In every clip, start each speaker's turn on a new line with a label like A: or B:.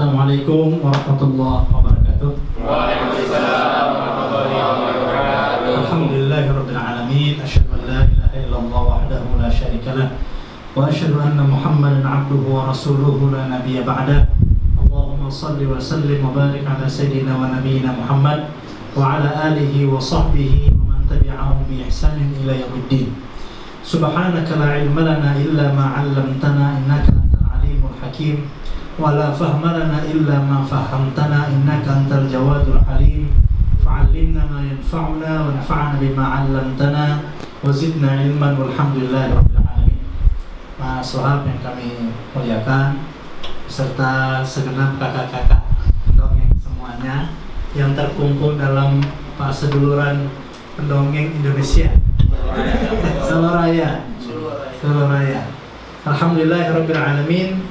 A: Assalamualaikum warahmatullahi wabarakatuh.
B: Waalaikumsalam warahmatullahi wabarakatuh.
A: Alhamdulillahirabbil alamin. Asyhadu an la ilaha illallah wahdahu la syarika lah wa asyhadu anna Muhammadan abduhu wa rasuluhu la nabiyya ba'da. Allahumma shalli wa sallim wa barik ala sayyidina wa nabiyyina Muhammad wa ala alihi wa sahbihi wa man tabi'ahum bi ihsanin ila yaumiddin. Subhanaka la ilma lana illa ma 'allamtana innaka antal alimul hakim. Wala fahma lana illa ma fahamtana innaka antal jawadul halim. Fa'allimna ma yanfa'una wanfa'na bima 'allamtana wa zidna ilman walhamdulillahi rabbil alamin. Mas Sohab yang kami muliakan beserta segenap kakak-kakak pendongeng semuanya yang terkumpul dalam Paseduluran Pendongeng Indonesia. Seluruh raya. Alhamdulillahirabbil alamin.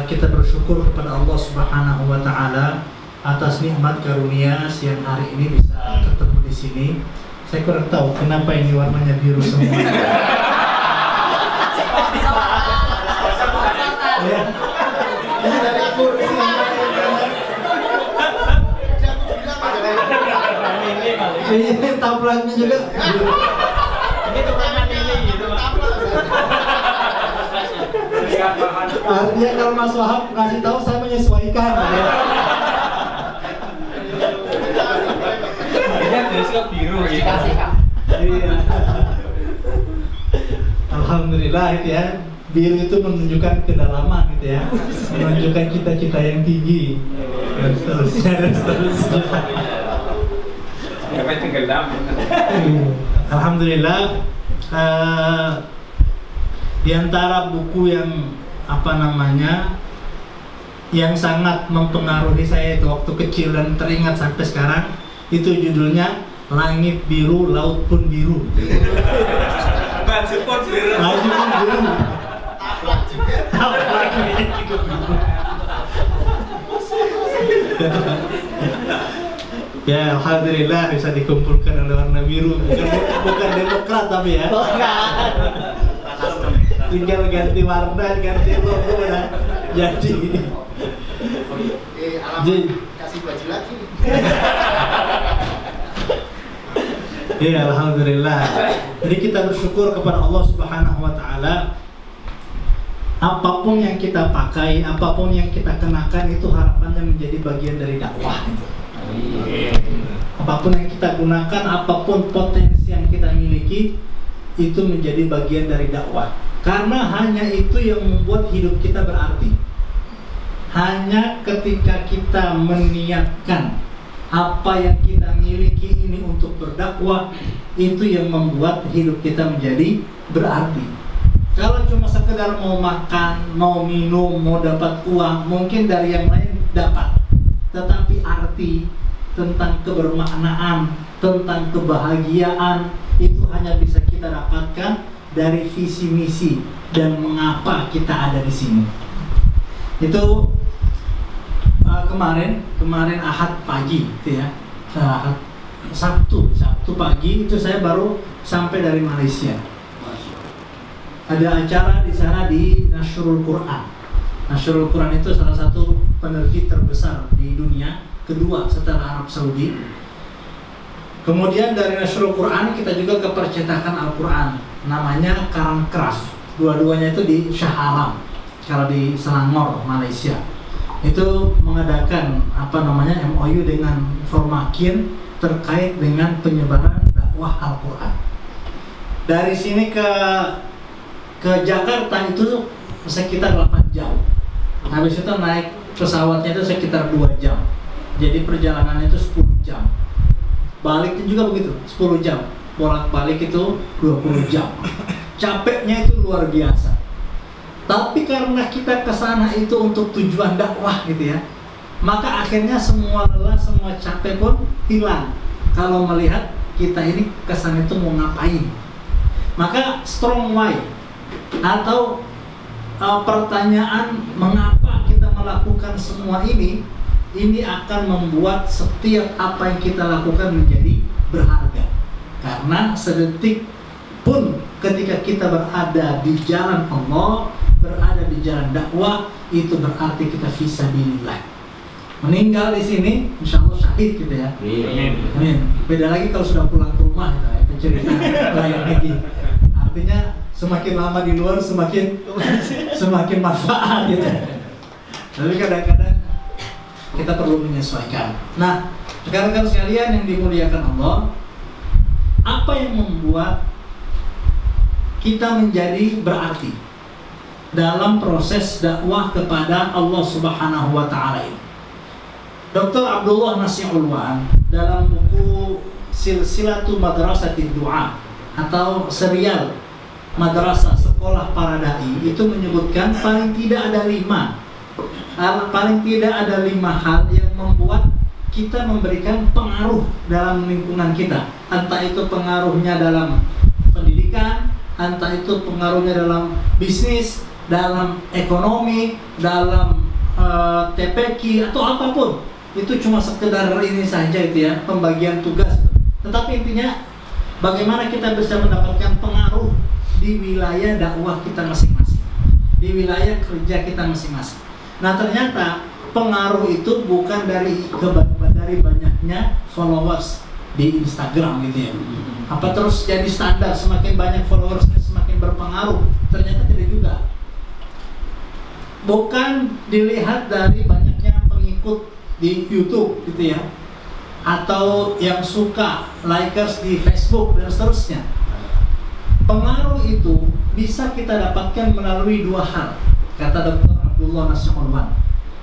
A: Kita bersyukur kepada Allah Subhanahu wa taala atas nikmat karunia siang hari ini bisa ketemu di sini. Saya kurang tahu kenapa ini warnanya biru semua. Ya. Ini dari kursi. Ini taplaknya juga.
B: Ini turunan ini gitu, Pak.
A: Artinya kalau Mas Wahab ngasih tahu saya menyesuaikan.
B: Ini teleskop biru gitu.
A: Iya. Alhamdulillah itu ya. Biru itu menunjukkan kedalaman gitu ya. Menunjukkan cita-cita yang tinggi. Dan seterusnya.
B: Sampai tenggelam.
A: Alhamdulillah. Di antara buku yang yang sangat mempengaruhi saya itu waktu kecil dan teringat sampai sekarang itu judulnya Langit Biru Laut Pun Biru.
B: Baju pun biru.
A: Baju pun biru. Taplaknya juga biru. Ya alhamdulillah bisa dikumpulkan oleh warna biru. Bukan Demokrat tapi ya. Tinggal ganti warna, ganti logo ya. Jadi
C: kasih baju lagi.
A: Ya alhamdulillah. Jadi kita bersyukur kepada Allah Subhanahu wa taala. Apapun yang kita pakai, apapun yang kita kenakan itu harapannya menjadi bagian dari dakwah itu. Apapun yang kita gunakan, apapun potensi yang kita miliki itu menjadi bagian dari dakwah. Karena hanya itu yang membuat hidup kita berarti. Hanya ketika kita meniatkan apa yang kita miliki ini untuk berdakwah, itu yang membuat hidup kita menjadi berarti. Kalau cuma sekedar mau makan, mau minum, mau dapat uang, mungkin dari yang lain dapat. Tetapi arti tentang kebermaknaan, tentang kebahagiaan, itu hanya bisa kita dapatkan dari visi misi dan mengapa kita ada di sini. Itu kemarin Ahad pagi itu ya. Sabtu pagi itu saya baru sampai dari Malaysia. Ada acara di sana di Nasrul Quran. Nasrul Quran itu salah satu penerbit terbesar di dunia, kedua setelah Arab Saudi. Kemudian dari Nasrul Quran kita juga ke percetakan Al-Quran, namanya Karangkraf. Dua-duanya itu di Shah Alam, kalau di Selangor, Malaysia. Itu mengadakan MOU dengan Formakin terkait dengan penyebaran dakwah Al-Quran. Dari sini ke Jakarta itu sekitar 8 jam. Habis itu naik pesawatnya itu sekitar 2 jam. Jadi perjalanannya itu 10 jam. Baliknya juga begitu, 10 jam. Bolak-balik itu 20 jam. Capeknya itu luar biasa. Tapi karena kita kesana itu untuk tujuan dakwah gitu ya, maka akhirnya semua lelah, semua capek pun hilang. Kalau melihat kita ini kesana itu mau ngapain. Maka strong why atau pertanyaan mengapa kita melakukan semua ini akan membuat setiap apa yang kita lakukan menjadi berharga. Karena sedetik pun ketika kita berada di jalan Allah, berada di jalan dakwah, itu berarti kita fisabilillah. Meninggal di sini, insya Allah syahid gitu ya. Amin. Beda lagi kalau sudah pulang ke rumah, itu cerita lain lagi. Artinya semakin lama di luar semakin manfaat gitu. Tapi kadang-kadang kita perlu menyesuaikan. Nah, rekan-rekan sekalian yang dimuliakan Allah, apa yang membuat kita menjadi berarti dalam proses dakwah kepada Allah Subhanahu wa Ta'ala ini? Dr. Abdullah Nasih Ulwan dalam buku Silsilatu Madrasatid Du'a atau serial madrasah sekolah para dai itu menyebutkan paling tidak ada 5 hal yang membuat kita memberikan pengaruh dalam lingkungan kita. Entah itu pengaruhnya dalam pendidikan, entah itu pengaruhnya dalam bisnis, dalam ekonomi, dalam TPQ atau apapun. Itu cuma sekedar ini saja itu ya, pembagian tugas. Tetapi intinya bagaimana kita bisa mendapatkan pengaruh di wilayah dakwah kita masing-masing, di wilayah kerja kita masing-masing. Nah, ternyata pengaruh itu bukan dari banyaknya followers di Instagram gitu ya. Apa terus jadi standar semakin banyak followersnya semakin berpengaruh? Ternyata tidak juga. Bukan dilihat dari banyaknya pengikut di YouTube gitu ya, atau yang suka, likers di Facebook dan seterusnya. Pengaruh itu bisa kita dapatkan melalui 2 hal, kata Dr. Abdullah Nasih Ulwan,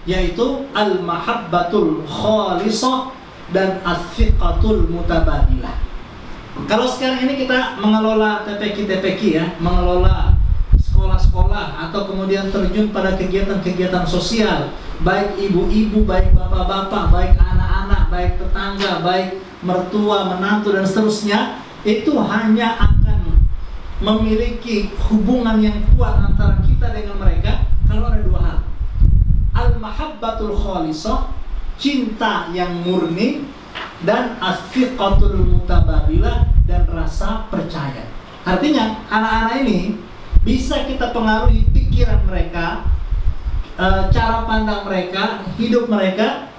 A: yaitu al-mahabbatul khalisah dan as-siqatul mutabadilah. Kalau sekarang ini kita mengelola TPQ ya, mengelola sekolah-sekolah atau kemudian terjun pada kegiatan-kegiatan sosial, baik ibu-ibu, baik bapak-bapak, baik anak-anak, baik tetangga, baik mertua, menantu dan seterusnya, itu hanya akan memiliki hubungan yang kuat antara kita dengan mereka kalau ada 2 hal. Al-mahabbatul khalisah, cinta yang murni, dan as-siqatul mutabadilah, dan rasa percaya. Artinya anak-anak ini bisa kita pengaruhi pikiran mereka, cara pandang mereka, hidup mereka,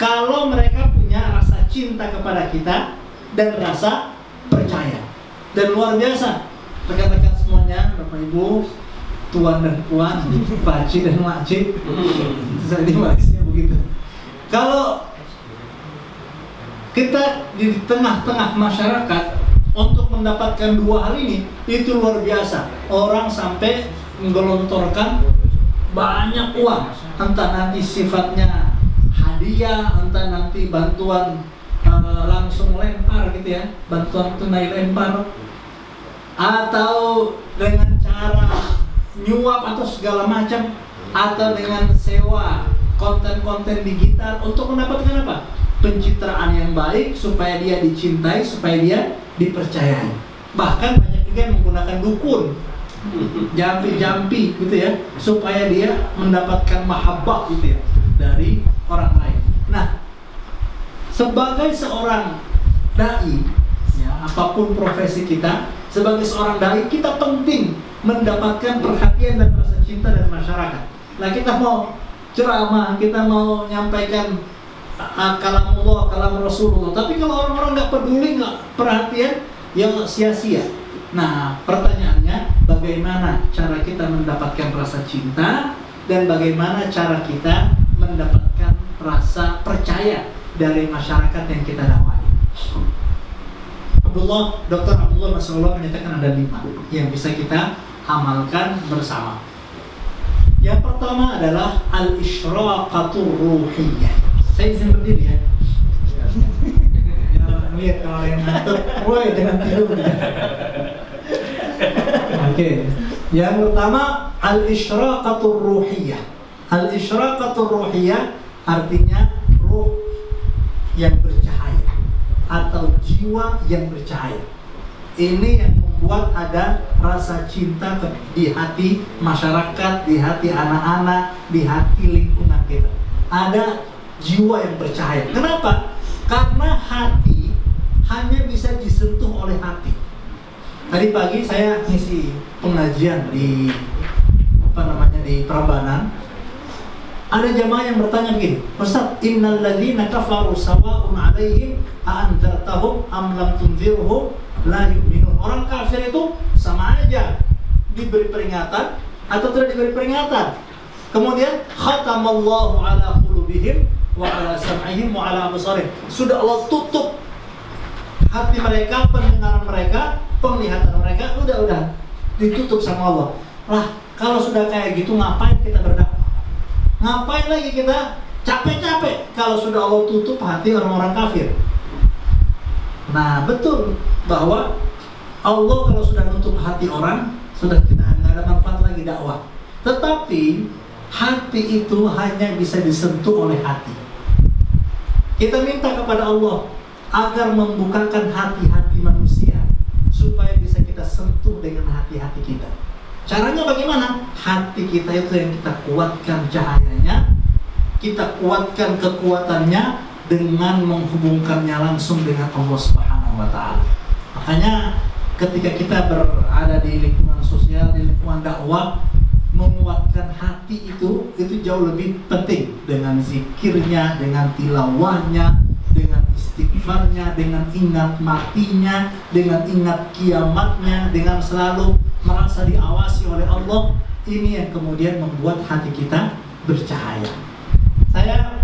A: kalau mereka punya rasa cinta kepada kita dan rasa percaya. Dan luar biasa, rekan-rekan semuanya, Bapak Ibu, tuan dan puan, pakcik dan makcik, di Malaysia begitu. Kalau kita di tengah-tengah masyarakat untuk mendapatkan 2 hal ini, itu luar biasa. Orang sampai menggelontorkan banyak uang, entah nanti sifatnya hadiah, entah nanti bantuan langsung lempar gitu ya, bantuan tunai lempar, atau dengan cara nyuap atau segala macam, atau dengan sewa konten-konten digital untuk mendapatkan apa? Pencitraan yang baik, supaya dia dicintai, supaya dia dipercayai. Bahkan banyak juga yang menggunakan dukun, jampi-jampi gitu ya, supaya dia mendapatkan mahabbah gitu ya dari orang lain. Nah, sebagai seorang dai ya, apapun profesi kita, sebagai seorang dai kita penting mendapatkan perhatian dan rasa cinta dari masyarakat. Nah, kita mau ceramah, kita mau nyampaikan kalamullah, kalam Rasulullah, tapi kalau orang-orang nggak peduli, nggak perhatian, ya sia-sia. Nah, pertanyaannya, bagaimana cara kita mendapatkan rasa cinta dan bagaimana cara kita mendapatkan rasa percaya dari masyarakat yang kita dakwai? Dr. Abdullah Nasih Ulwan menyatakan ada 5 yang bisa kita amalkan bersama. Yang pertama adalah al-isyraqatur ruhiyah. Saya izin berdiri ya. Lihat kalau yang ngantuk, woi jangan tidur. Oke. Yang pertama al-isyraqatur ruhiyah. Al-isyraqatur ruhiyah artinya ruh yang bercahaya atau jiwa yang bercahaya. Ini yang membuat ada rasa cinta di hati masyarakat, di hati anak-anak, di hati lingkungan kita. Ada jiwa yang bercahaya. Kenapa? Karena hati hanya bisa disentuh oleh hati. Tadi pagi saya ngisi pengajian di di Prambanan, ada jamaah yang bertanya begini, Ustaz, innal ladzina kafaru sawa'un 'alaihim a anzartahum am lam tunzirhum la yu'minun. Orang kafir itu sama aja diberi peringatan atau tidak diberi peringatan. Kemudian khatamallahu ala qulubihim wa ala sam'ihim wa ala absarihim. Sudah Allah tutup hati mereka, pendengaran mereka, penglihatan mereka, udah ditutup sama Allah. Lah, kalau sudah kayak gitu ngapain kita berdakwah? Ngapain lagi kita capek-capek kalau sudah Allah tutup hati orang-orang kafir? Nah, betul bahwa Allah kalau sudah nutup hati orang, sudah kita nggak ada manfaat lagi dakwah. Tetapi hati itu hanya bisa disentuh oleh hati. Kita minta kepada Allah agar membukakan hati-hati manusia supaya bisa kita sentuh dengan hati-hati kita. Caranya bagaimana? Hati kita itu yang kita kuatkan cahayanya, kita kuatkan kekuatannya dengan menghubungkannya langsung dengan Allah Subhanahu wa Ta'ala. Makanya ketika kita berada di lingkungan sosial, di lingkungan dakwah, menguatkan hati itu jauh lebih penting dengan zikirnya, dengan tilawahnya, dengan istighfarnya, dengan ingat matinya, dengan ingat kiamatnya, dengan selalu merasa diawasi oleh Allah. Ini yang kemudian membuat hati kita bercahaya. Saya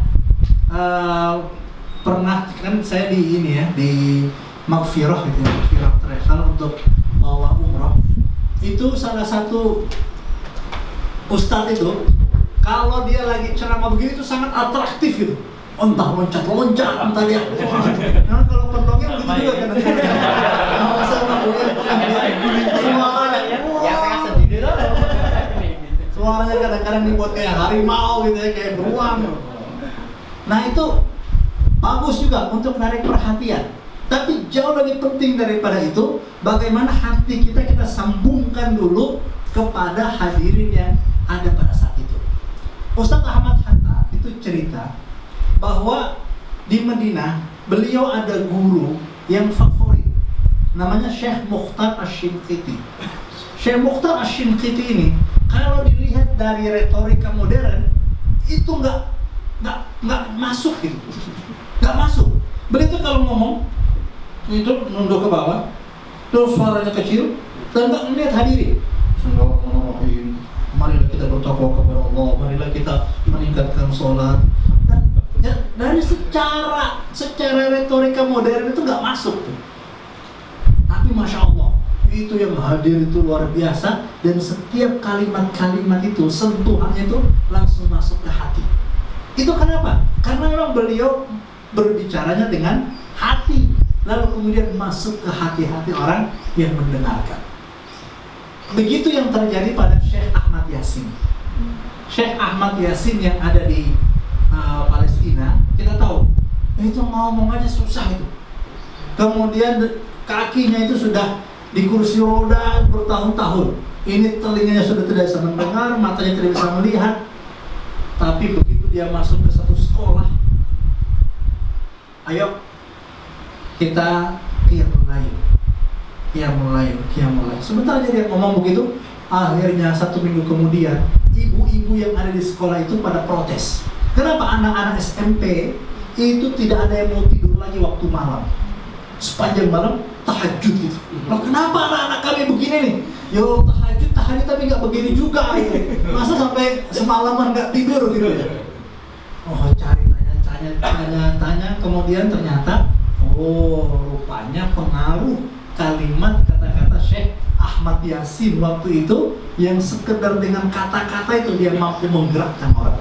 A: pernah, kan saya di Maghfirah gitu, Maghfirah Travel untuk bawa umroh. Itu salah satu ustadz itu, kalau dia lagi ceramah begini itu sangat atraktif gitu. Entah loncat-loncat, entah dia. Nah, kalau pendongeng begitu juga kadang-kadang. Suaranya kadang-kadang dibuat kayak harimau gitu ya, kayak beruang. Nah, itu bagus juga untuk menarik perhatian. Tapi jauh lebih penting daripada itu, bagaimana hati kita sambungkan dulu kepada hadirin yang ada pada saat itu. Ustadz Ahmad Hatta itu cerita bahwa di Madinah beliau ada guru yang favorit, namanya Syekh Mukhtar Asy-Shinqiti. Syekh Mukhtar Asy-Shinqiti ini kalau dilihat dari retorika modern itu nggak masuk gitu, nggak masuk. Beliau itu kalau ngomong itu nunduk ke bawah, terus suaranya kecil dan nggak melihat hadirin. Bismillahirrahmanirrahim. Marilah kita bertakwa kepada Allah, marilah kita meningkatkan sholat. Dan dari secara retorika modern itu nggak masuk tuh. Tapi masya Allah, itu yang hadir itu luar biasa, dan setiap kalimat-kalimat itu sentuhannya itu langsung masuk ke hati. Itu kenapa? Karena memang beliau berbicaranya dengan hati, lalu kemudian masuk ke hati-hati orang yang mendengarkan. Begitu yang terjadi pada Syekh Ahmad Yasin. Syekh Ahmad Yasin yang ada di Palestina, kita tahu itu ngomong aja susah itu. Kemudian kakinya itu sudah di kursi roda bertahun-tahun. Ini telinganya sudah tidak bisa mendengar, matanya tidak bisa melihat. Tapi begitu dia masuk ke satu sekolah, ayo kita qiyamul lail. Sebentar aja dia ngomong begitu, akhirnya 1 minggu kemudian ibu-ibu yang ada di sekolah itu pada protes. Kenapa anak-anak SMP itu tidak ada yang mau tidur lagi waktu malam? Sepanjang malam tahajud gitu. Loh, kenapa anak-anak kami begini nih? Yo tahajud tapi nggak begini juga gitu. Masa sampai semalaman nggak tidur gitu ya? Oh, cari tanya, kemudian ternyata rupanya pengaruh kalimat kata-kata Syekh Ahmad Yasin waktu itu yang sekedar dengan kata-kata itu dia mampu menggerakkan orang.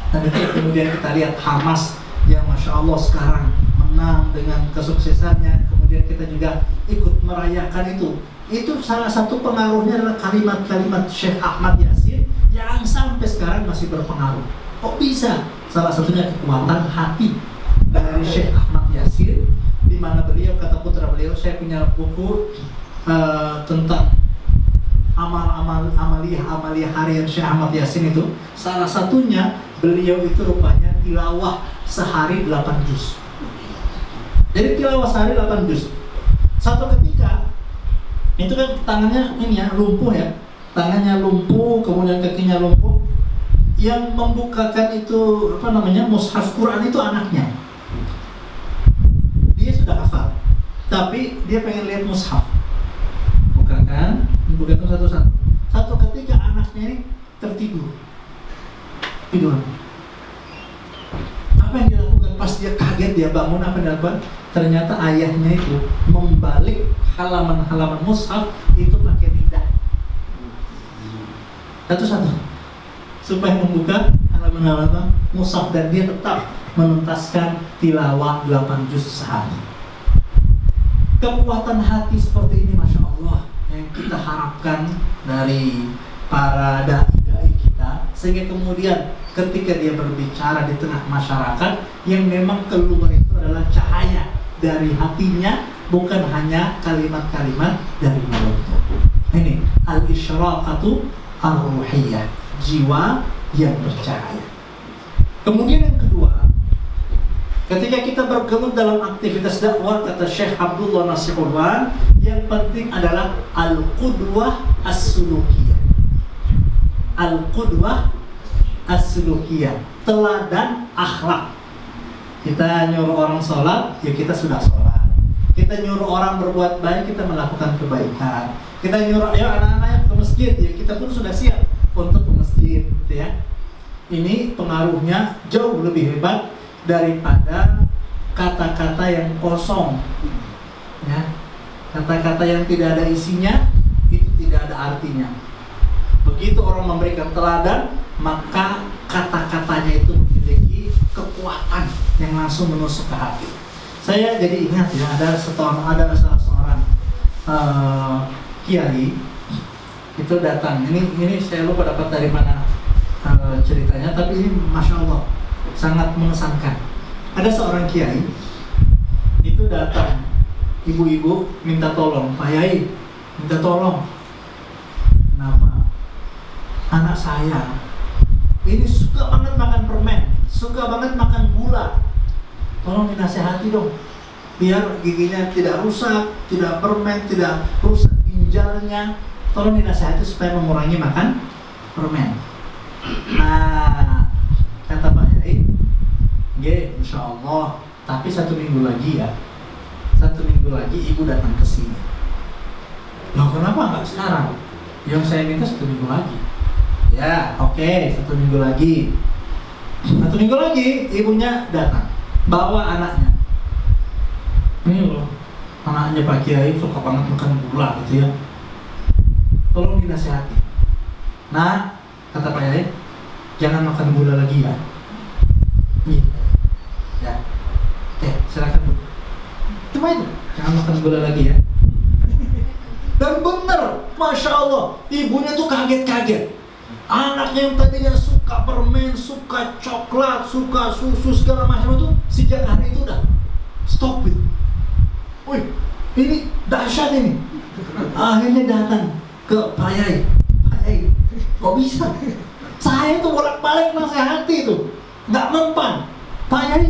A: Dan itu kemudian kita lihat Hamas yang masya Allah sekarang menang dengan kesuksesannya. Kemudian kita juga ikut merayakan itu. Itu salah satu pengaruhnya adalah kalimat-kalimat Syekh Ahmad Yasin yang sampai sekarang masih berpengaruh. Kok bisa? Salah satunya kekuatan hati dari Syekh Ahmad Yasin, di mana beliau, kata putra beliau, saya punya buku tentang amaliyah harian Syekh Ahmad Yasin itu. Salah satunya beliau itu rupanya tilawah sehari 8 juz. Jadi tilawah sehari 8 juz. Satu ketika itu kan tangannya ini ya lumpuh ya. tangannya lumpuh, kemudian kakinya lumpuh. Yang membukakan itu mushaf Quran itu anaknya. Dia sudah hafal, tapi dia pengen lihat mushaf. Bukakan satu-satu. Satu ketika anaknya ini tidur. Apa yang dilakukan? Pas dia kaget, dia bangun, apa yang dilakukan? Ternyata ayahnya itu membalik halaman-halaman mushaf itu pakai lidah. Satu-satu, supaya membuka halaman-halaman mushaf, dan dia tetap menuntaskan tilawah 8 juz sehari. Kekuatan hati seperti ini, Masya Allah, yang kita harapkan dari para dai-dai kita, sehingga kemudian ketika dia berbicara di tengah masyarakat, yang memang keluar itu adalah cahaya dari hatinya, bukan hanya kalimat-kalimat dari mulutnya. Ini al-isyraqatu ar-ruhiyah, jiwa yang bercahaya. Kemudian yang kedua, ketika kita bergelut dalam aktivitas dakwah, kata Syekh Abdullah Nasihullah, yang penting adalah al-qudwah as-sulukiyah. Al-qudwah as-sulukiyah, teladan akhlak. Kita nyuruh orang sholat, ya kita sudah sholat. Kita nyuruh orang berbuat baik, kita melakukan kebaikan. Kita nyuruh, ayo anak-anak ke masjid, ya kita pun sudah siap untuk ke masjid, gitu ya. Ini pengaruhnya jauh lebih hebat daripada kata-kata yang kosong, ya. Kata-kata yang tidak ada isinya itu tidak ada artinya. Begitu orang memberikan teladan, maka kata-katanya itu memiliki kekuatan yang langsung menusuk ke hati. Saya jadi ingat ya, ada salah seorang kiai itu datang. Ini saya lupa dapat dari mana ceritanya, tapi ini Masya Allah sangat mengesankan. Ada seorang kiai itu datang, ibu-ibu minta tolong, Pak Yai minta tolong, kenapa? Anak saya ini suka banget makan permen, suka banget makan gula, tolong dinasehati dong, biar giginya tidak rusak, tidak permen, tidak rusak ginjalnya, tolong dinasehati supaya mengurangi makan permen. Nah, kata Pak Yai, nggih, insya Allah, tapi 1 minggu lagi ya, 1 minggu lagi ibu datang ke sini. Loh, kenapa nggak sekarang? Yang saya minta 1 minggu lagi. Ya, oke, 1 minggu lagi. 1 minggu lagi ibunya datang, bawa anaknya. Ini loh, anaknya Pak Kiai suka banget makan gula gitu ya. Tolong dinasihati. Nah, kata Pak Kiai, jangan makan gula lagi ya. Nih, ya. Silakan Bu. Cuma itu, jangan makan gula lagi ya. Dan bener, Masya Allah, ibunya tuh kaget-kaget. Anaknya yang tadinya suka permen, suka coklat, suka susu segala macam itu, sejak hari itu udah stop it. Wih, ini dahsyat ini. Akhirnya datang ke Pak Yai. Pak Yai, kok bisa? Saya tuh bolak-balik nasihati itu, nggak mempan. Pak Yai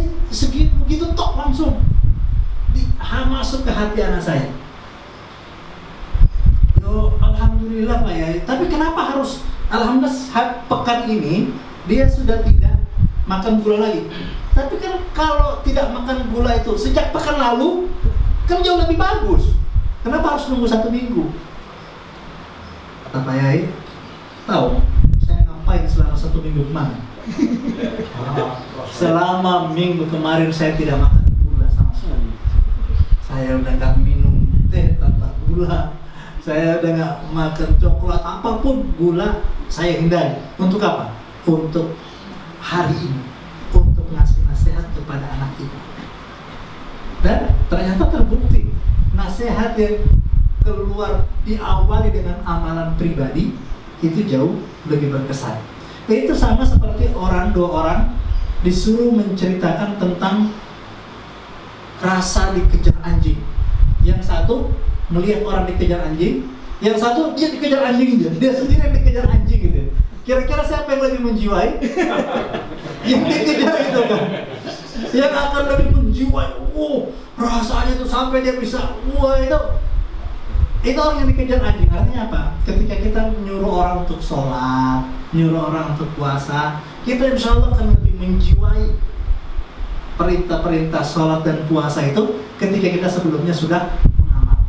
A: begitu tok langsung masuk ke hati anak saya. Yo, alhamdulillah Pak Yai. Tapi kenapa harus? Alhamdulillah pekan ini dia sudah tidak makan gula lagi. Tapi kan kalau tidak makan gula itu sejak pekan lalu kan jauh lebih bagus. Kenapa harus nunggu 1 minggu? Kata Pak Yai, tahu saya ngapain selama 1 minggu kemarin? Selama minggu kemarin saya tidak makan gula sama sekali. Saya udah gak minum teh tanpa gula. Saya udah gak makan coklat, apapun gula saya hindari. Untuk apa? Untuk hari ini, untuk ngasih nasihat kepada anak ibu. Dan ternyata terbukti nasihat yang keluar diawali dengan amalan pribadi itu jauh lebih berkesan. Itu sama seperti dua orang disuruh menceritakan tentang rasa dikejar anjing. Yang satu melihat orang dikejar anjing, yang satu dia dikejar anjing dia sendiri yang dikejar anjing gitu. Kira-kira siapa yang lebih menjiwai? Yang dikejar itu kan, yang akan lebih menjiwai. Rasanya tuh sampai dia bisa, itu Itu orang yang dikejar anjing. Artinya apa? Ketika kita nyuruh orang untuk sholat, nyuruh orang untuk puasa, kita insya Allah akan lebih menjiwai perintah-perintah sholat dan puasa itu ketika kita sebelumnya sudah mengamalkan.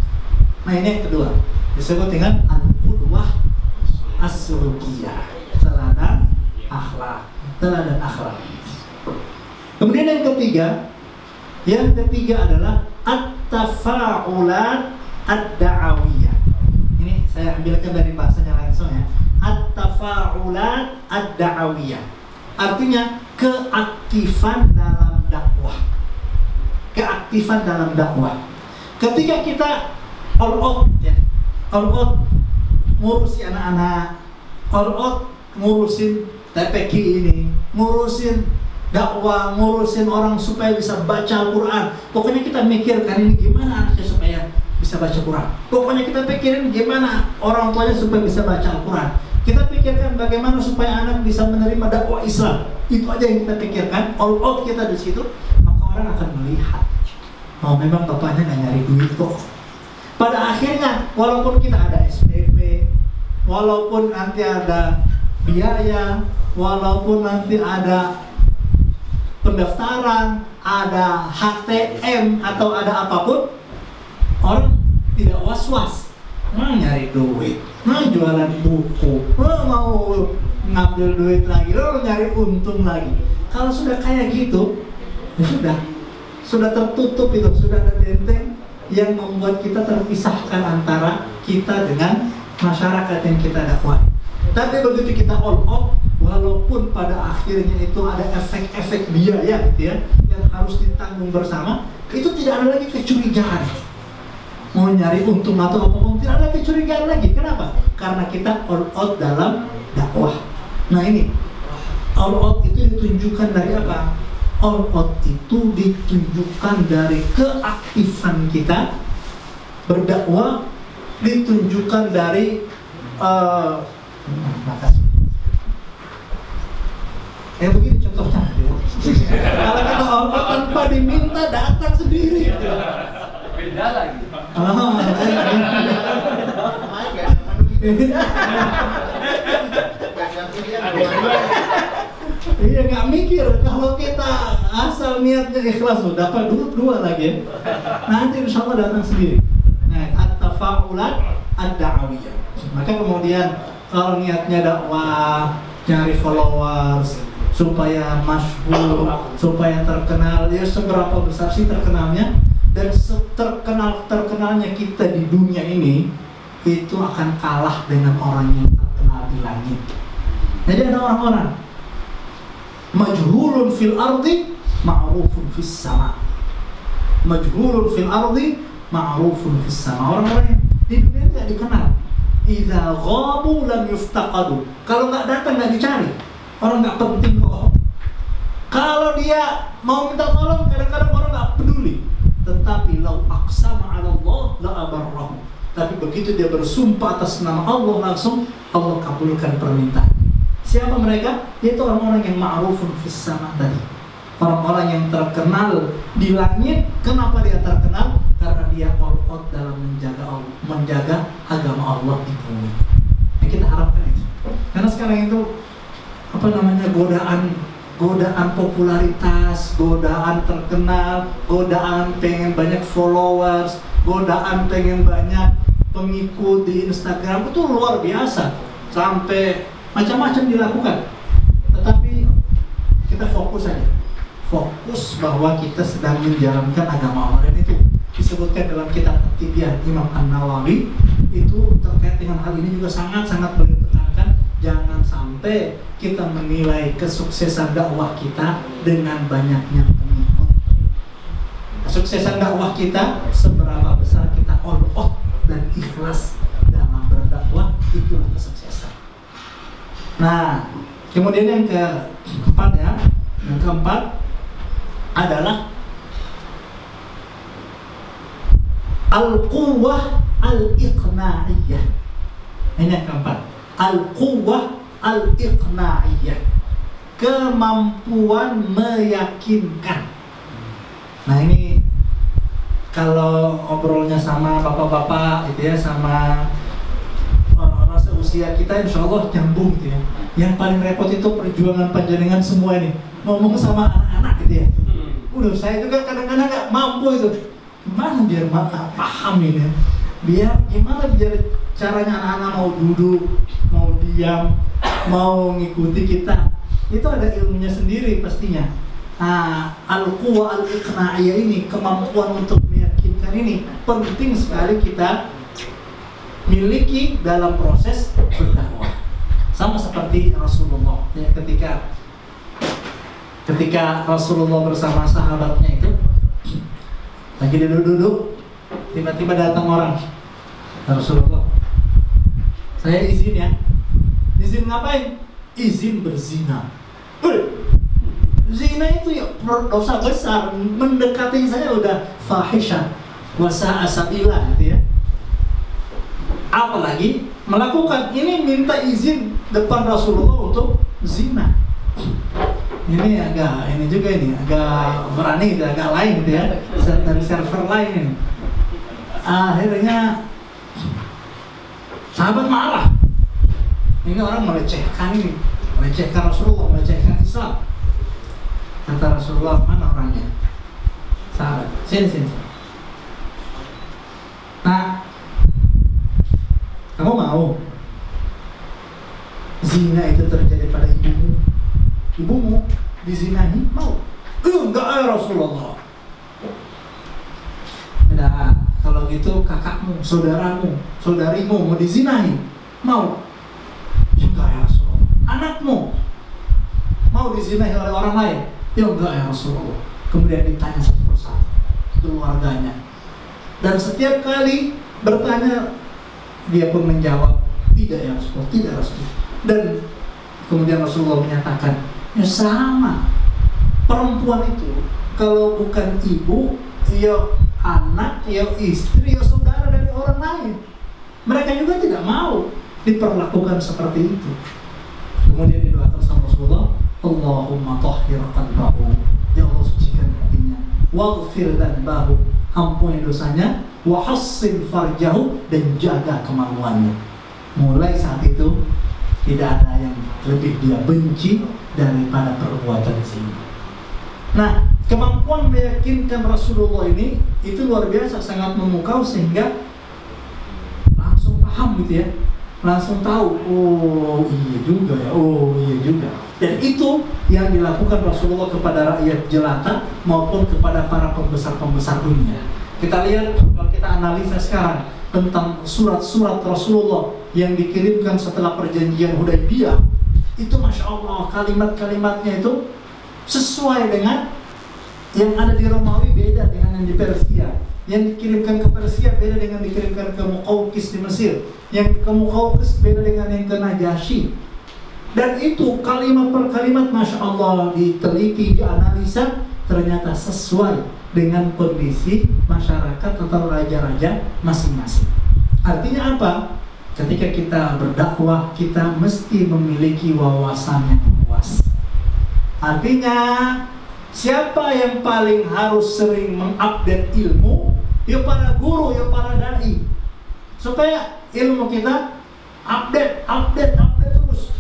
A: Nah ini yang kedua, disebut dengan al-qudwah as-sulukiyah, teladan akhlak. Teladan akhlak. Kemudian yang ketiga adalah at-tafa'ulat ad-da'awiyah. Ini saya ambilkan dari bahasanya langsung ya. At-tafa'ulat ad-da'awiyah. Artinya keaktifan dalam dakwah. Keaktifan dalam dakwah. Ketika kita all out ya, all out ngurusi anak-anak, all out ngurusin TPQ ini, ngurusin dakwah, ngurusin orang supaya bisa baca Al-Quran. Pokoknya kita mikirkan ini gimana anaknya supaya bisa baca Quran. Pokoknya kita pikirin gimana orang tuanya supaya bisa baca Al-Quran. Kita pikirkan bagaimana supaya anak bisa menerima dakwah Islam. Itu aja yang kita pikirkan. All out kita di situ, maka orang akan melihat, oh memang bapaknya nggak nyari duit kok. Pada akhirnya, walaupun kita ada SPP, walaupun nanti ada biaya, walaupun nanti ada pendaftaran, ada HTM atau ada apapun, orang tidak was-was, nyari duit, jualan buku, mau ngambil duit lagi, nyari untung lagi. Kalau sudah kayak gitu, ya sudah tertutup itu, sudah ada benteng yang membuat kita terpisahkan antara kita dengan masyarakat yang kita dakwah. Tapi begitu kita all out, walaupun pada akhirnya itu ada efek-efek biaya gitu ya, yang harus ditanggung bersama, itu tidak ada lagi kecurigaan. Mau nyari untung atau apapun, tidak ada kecurigaan lagi. Kenapa? Karena kita all out dalam dakwah. Nah ini, all out itu ditunjukkan dari apa? All out itu ditunjukkan dari keaktifan kita berdakwah, ditunjukkan dari makasih. Begini contohnya. Kalau kita all out tanpa diminta, datang sendiri.
B: Beda lagi.
A: Iya, nggak mikir. Kalau kita asal niatnya ikhlas, dapat dua lagi. Nanti insya Allah datang sendiri. Nah, at-tafa'ulat ad-da'awiyah. Maka kemudian kalau niatnya dakwah, nyari followers, supaya masyhur, supaya terkenal, ya seberapa besar sih terkenalnya? Dan terkenalnya kita di dunia ini itu akan kalah dengan orang yang terkenal di langit. Jadi ada orang-orang majhulun fil ardi ma'rufun fis sama. Majhulun fil ardi ma'rufun fis sama. Orang-orang yang di dunia tidak dikenal. Idza ghabu lam yuftaqadu. Kalau nggak datang nggak dicari. Orang nggak penting kok. Kalau dia mau minta tolong, kadang-kadang orang nggak peduli. Tetapi lau aqsama 'ala Allah la abarrahu. Tapi begitu dia bersumpah atas nama Allah, langsung Allah kabulkan permintaan. Siapa mereka? Yaitu orang-orang yang ma'rufun fis sama tadi. Orang-orang yang terkenal di langit. Kenapa dia terkenal? Karena dia all out dalam menjaga agama Allah di bumi. Yang kita harapkan itu. Karena sekarang itu godaan popularitas, godaan terkenal, godaan pengen banyak followers, godaan pengen banyak pengikut di Instagram itu luar biasa, sampai macam-macam dilakukan. Tetapi kita fokus aja, fokus bahwa kita sedang menjalankan agama Allah. Dan itu disebutkan dalam kitab At-Tibiyan Imam An-Nawawi, itu terkait dengan hal ini juga sangat-sangat beliau tekankan. Jangan sampai kita menilai kesuksesan dakwah kita dengan banyaknya pengikut. Kesuksesan dakwah kita seberapa besar kita all out dan ikhlas dalam berdakwah, itulah kesuksesan. Nah, kemudian yang keempat ya, yang keempat adalah al-quwwah al-iqna'iyah. Ini yang keempat. Al-quwwah al-iqna'iyah, kemampuan meyakinkan. Nah ini kalau ngobrolnya sama bapak-bapak gitu ya, sama orang-orang seusia kita, insya Allah nyambung gitu ya. Yang paling repot itu perjuangan panjenengan semua ini ngomong sama anak-anak gitu ya. Udah saya juga kadang-kadang nggak mampu itu. Gimana biar paham ini ya? Gimana biar caranya anak-anak mau duduk, mau diam, mau ngikuti kita. Itu ada ilmunya sendiri pastinya. Nah, al-quwa al-iqna'iyah ini, kemampuan untuk meyakinkan ini penting sekali kita miliki dalam proses berdakwah. Sama seperti Rasulullah ya, ketika Rasulullah bersama sahabatnya itu lagi duduk-duduk, tiba-tiba datang orang. Rasulullah, saya izin ya. Izin ngapain? Izin berzina. Zina itu ya dosa besar, mendekati saya udah fahisyah, wasa asabila gitu ya. Apalagi melakukan ini, minta izin depan Rasulullah untuk zina. Ini agak berani, agak lain gitu ya, dari server lain ini. Akhirnya sahabat marah. Ini orang melecehkan Rasulullah, melecehkan Islam. Kata Rasulullah, mana orangnya? Sahabat, sini. Nah, kamu mau zina itu terjadi pada ibumu dizinahi? Mau? Enggak ya Rasulullah. Nah, kalau gitu kakakmu, saudarimu mau dizinahi? Mau? Ya enggak ya Rasulullah. Anakmu mau dizinahi oleh orang lain? Ya enggak ya Rasulullah. Kemudian ditanya satu persatu keluarganya, dan setiap kali bertanya dia pun menjawab, tidak ya Rasulullah, tidak Rasulullah. Dan kemudian Rasulullah menyatakan, ya sama, perempuan itu kalau bukan ibu, ya anak, ya istri, ya saudara dari orang lain. Mereka juga tidak mau diperlakukan seperti itu. Kemudian didoakan sama Rasulullah, Allahumma tahhir qalbahu, ya Allah sucikan hatinya, waghfir dzanbahu, ampuni dosanya, wa hassin farjahu, dan jaga kemaluannya. Mulai saat itu tidak ada yang lebih dia benci daripada perbuatan zina. Nah, kemampuan meyakinkan Rasulullah ini itu luar biasa, sangat memukau, sehingga langsung paham gitu ya, langsung tahu, oh iya juga ya, oh iya juga. Dan itu yang dilakukan Rasulullah kepada rakyat jelata maupun kepada para pembesar-pembesar dunia. Kita lihat, kalau kita analisa sekarang tentang surat-surat Rasulullah yang dikirimkan setelah perjanjian Hudaybiyah, itu Masya Allah, kalimat-kalimatnya itu sesuai dengan yang ada di Romawi, beda dengan yang di Persia. Yang dikirimkan ke Persia beda dengan dikirimkan ke Muqawqis di Mesir. Yang ke Muqawqis beda dengan yang ke Najasyi. Dan itu kalimat per kalimat Masya Allah diteliti, dianalisa, ternyata sesuai dengan kondisi masyarakat atau raja-raja masing-masing. Artinya apa? Ketika kita berdakwah, kita mesti memiliki wawasan yang luas. Artinya, siapa yang paling harus sering mengupdate ilmu? Ya para guru, ya para dai. Supaya ilmu kita update terus.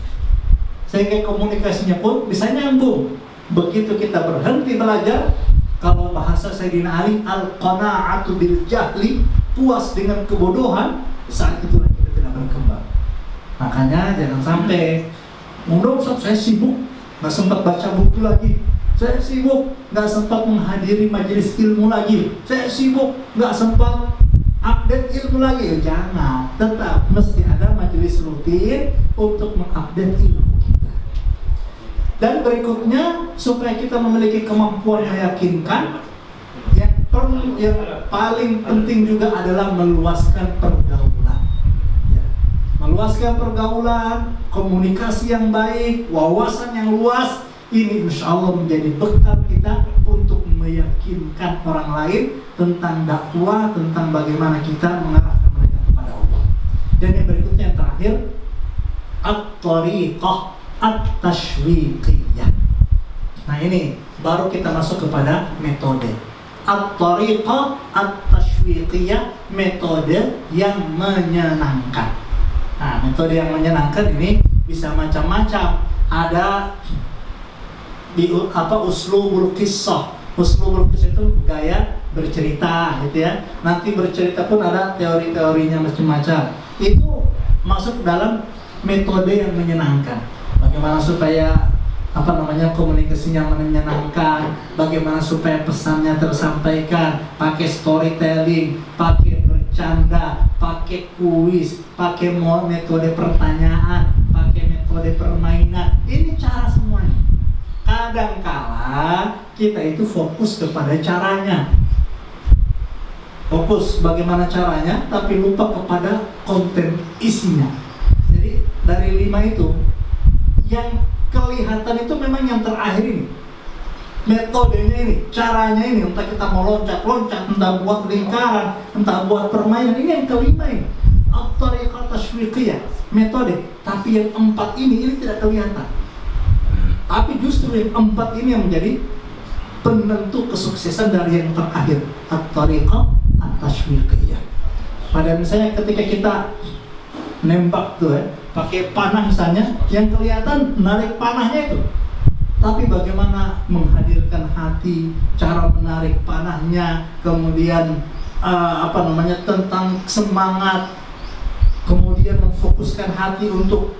A: Sehingga komunikasinya pun bisa nyambung. Begitu kita berhenti belajar, kalau bahasa Sayyidina Ali, al-qana'atu bil jahli, puas dengan kebodohan, saat itulah kita tidak berkembang. Makanya jangan sampai, mudah saya sibuk, nggak sempat baca buku lagi. Saya sibuk, nggak sempat menghadiri majelis ilmu lagi. Saya sibuk, nggak sempat update ilmu lagi. Jangan, tetap mesti ada majelis rutin untuk mengupdate ilmu kita. Dan berikutnya, supaya kita memiliki kemampuan meyakinkan, yang paling penting juga adalah meluaskan pergaulan. Ya. Meluaskan pergaulan, komunikasi yang baik, wawasan yang luas. Ini insya Allah menjadi bekal kita untuk meyakinkan orang lain tentang dakwah, tentang bagaimana kita mengarahkan mereka kepada Allah. Dan yang berikutnya, yang terakhir, at-tariqah at-tashwiqiyah. Nah ini baru kita masuk kepada metode. at-tariqah at-tashwiqiyah, metode yang menyenangkan. Nah, metode yang menyenangkan ini bisa macam-macam. Ada di uslubul qissah. Uslubul qissah itu gaya bercerita gitu ya. Nanti bercerita pun ada teori-teorinya macam-macam. Itu masuk dalam metode yang menyenangkan. Bagaimana supaya komunikasinya menyenangkan, bagaimana supaya pesannya tersampaikan, pakai storytelling, pakai bercanda, pakai kuis, pakai metode pertanyaan, pakai metode permainan. Ini cara semuanya. Kadangkala kita itu fokus kepada caranya, fokus bagaimana caranya, tapi lupa kepada konten isinya. Jadi dari 5 itu, yang kelihatan itu memang yang terakhir ini, metodenya ini, caranya ini. Entah kita mau loncat-loncat, entah buat lingkaran, entah buat permainan. Ini yang kelima ini, at-tariqah tashwiqiyah, metode. Tapi yang 4 ini tidak kelihatan. Tapi justru yang 4 ini yang menjadi penentu kesuksesan dari yang terakhir, at-tariqah at-tashwiqiyah. Pada misalnya ketika kita nembak tuh pakai panah misalnya, yang kelihatan narik panahnya itu, tapi bagaimana menghadirkan hati, cara menarik panahnya, kemudian tentang semangat, kemudian memfokuskan hati untuk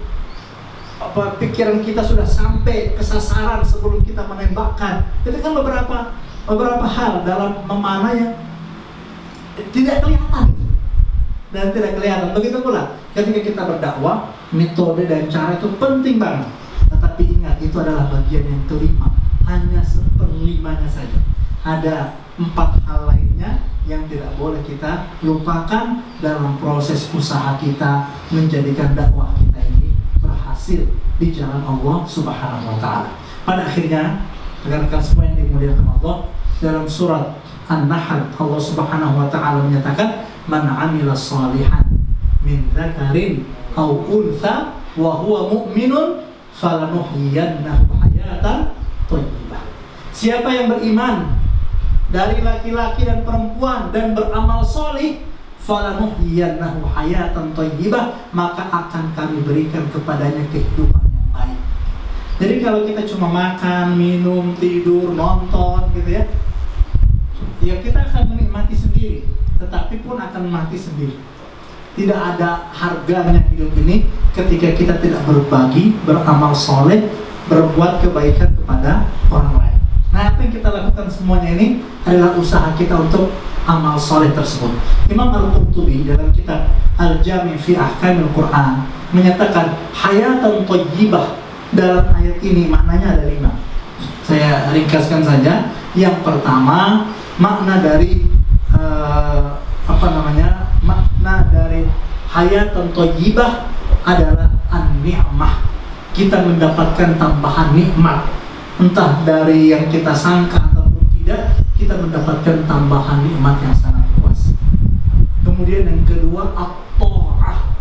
A: pikiran kita sudah sampai ke sasaran sebelum kita menembakkan. Itu kan beberapa hal dalam memanah yang tidak kelihatan dan tidak kelihatan. Begitu pula ketika kita berdakwah, metode dan cara itu penting banget. Tetapi ingat, itu adalah bagian yang kelima, hanya 1/5-nya saja. Ada 4 hal lainnya yang tidak boleh kita lupakan dalam proses usaha kita menjadikan dakwah kita ini berhasil di jalan Allah Subhanahu wa Ta'ala. Pada akhirnya, rekan-rekan semua yang dimuliakan Allah, dalam surat An-Nahl, Allah Subhanahu wa Ta'ala menyatakan, man 'amila shalihan min dzakarin aw untha wa huwa mu'minun falanuhyiyannahu hayatan thayyibah. Siapa yang beriman dari laki-laki dan perempuan dan beramal salih, falanuhyiyannahu hayatan thayyibah, maka akan kami berikan kepadanya kehidupan yang baik. Jadi kalau kita cuma makan, minum, tidur, nonton gitu ya, ya kita akan menikmati sendiri, tetapi pun akan mati sendiri. Tidak ada harganya hidup ini ketika kita tidak berbagi, beramal soleh, berbuat kebaikan kepada orang lain. Nah, apa yang kita lakukan semuanya ini adalah usaha kita untuk amal soleh tersebut. Imam Al-Qurtubi dalam kitab Al-Jami' fi Ahkamil Quran menyatakan hayatan thayyibah dalam ayat ini maknanya ada 5. Saya ringkaskan saja. Yang pertama, makna dari makna dari hayatan thayyibah adalah an-ni'mah. Kita mendapatkan tambahan nikmat, entah dari yang kita sangka ataupun tidak, kita mendapatkan tambahan nikmat yang sangat luas. Kemudian yang kedua, at-tha'ah.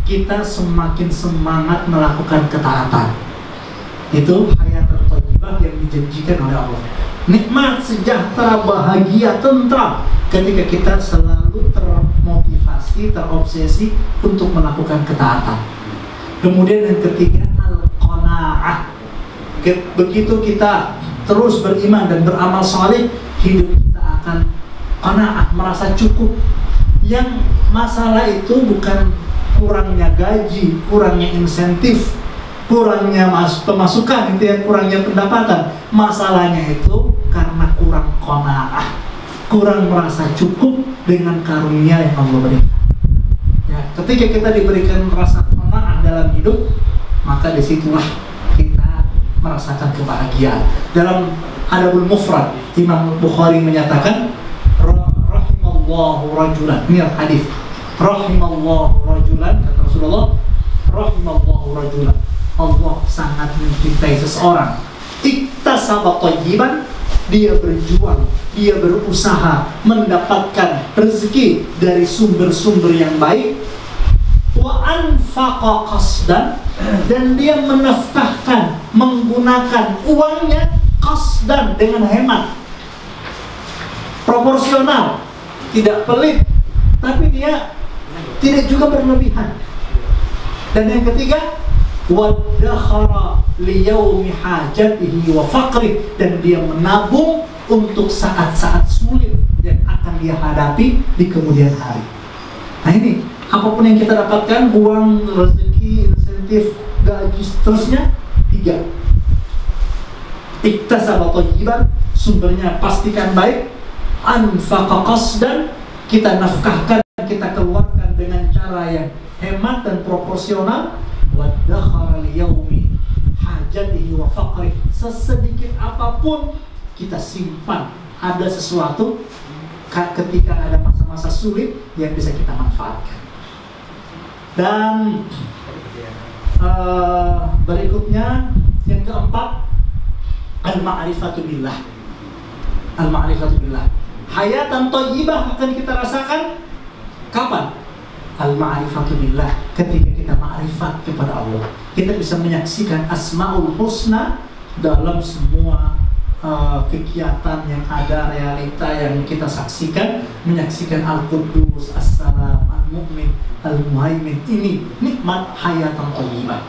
A: Kita semakin semangat melakukan ketaatan. Itu hayatan thayyibah yang dijanjikan oleh Allah. Nikmat, sejahtera, bahagia, tentram ketika kita selalu termotivasi, terobsesi untuk melakukan ketaatan. Kemudian yang ketiga, al-qanaah. Begitu kita terus beriman dan beramal saleh, hidup kita akan qanaah, merasa cukup. Yang masalah itu bukan kurangnya gaji, kurangnya insentif, kurangnya pemasukan, itu ya, kurangnya pendapatan. Masalahnya itu karena kurang qanaah, kurang merasa cukup dengan karunia yang Allah berikan. Ya, ketika kita diberikan rasa qanaah dalam hidup, maka disitulah kita merasakan kebahagiaan. Dalam Adabul Mufrad, Imam Bukhari menyatakan, rahimallahu rajulan, ini hadis, rahimallahu rajulan, kata Rasulullah, rahimallahu rajulan, Allah sangat mencintai seseorang, iktasaba thayyiban, dia berjuang, dia berusaha mendapatkan rezeki dari sumber-sumber yang baik, wa anfaqa qasdan, dan dia menafkahkan, menggunakan uangnya qasdan, dengan hemat. proporsional, tidak pelit, tapi dia tidak juga berlebihan. Dan yang ketiga, wadakhara liyaumi hajatihi wa faqri, dan dia menabung untuk saat-saat sulit yang akan dia hadapi di kemudian hari. Nah ini, apapun yang kita dapatkan, uang, rezeki, insentif, gaji, seterusnya, 3. Iktasaba thayyiban, sumbernya pastikan baik. Anfaqa qasdan, kita nafkahkan, kita keluarkan dengan cara yang hemat dan proporsional. Wadakhara liyaumi hajatihi wa faqri, sesedikit apapun kita simpan, ada sesuatu ketika ada masa-masa sulit yang bisa kita manfaatkan. Dan berikutnya yang keempat, al-ma'rifatu billah. Al-ma'rifatu billah. Hayatan thayyibah akan kita rasakan kapan? Al-ma'rifatu billah, ketika kita ma'rifat kepada Allah. Kita bisa menyaksikan asmaul husna dalam semua kegiatan yang ada, realita yang kita saksikan, menyaksikan Al-Quddus, As-Salam, Al-Mu'min, Al-Muhaimin. Ini nikmat hayatan thayyibah.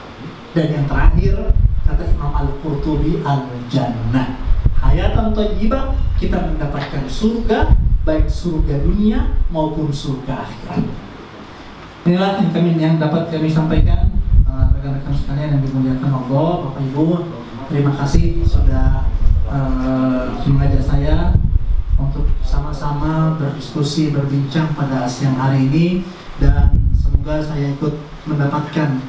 A: Dan yang terakhir, kata Imam Al-Qurtubi, Al-Jannah. Hayatan thayyibah, kita mendapatkan surga, baik surga dunia maupun surga akhirat. Inilah yang dapat kami sampaikan, rekan-rekan sekalian yang dimuliakan Allah, Bapak Ibu. Terima kasih sudah mengajak saya untuk sama-sama berdiskusi, berbincang pada siang hari ini, dan semoga saya ikut mendapatkan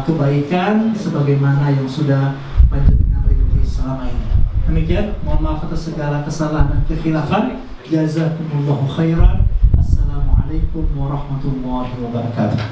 A: kebaikan sebagaimana yang sudah panjenengan rintis selama ini. Demikian, mohon maaf atas segala kesalahan dan kekhilafan. Jazakumullahu khairan. Assalamualaikum warahmatullahi wabarakatuh.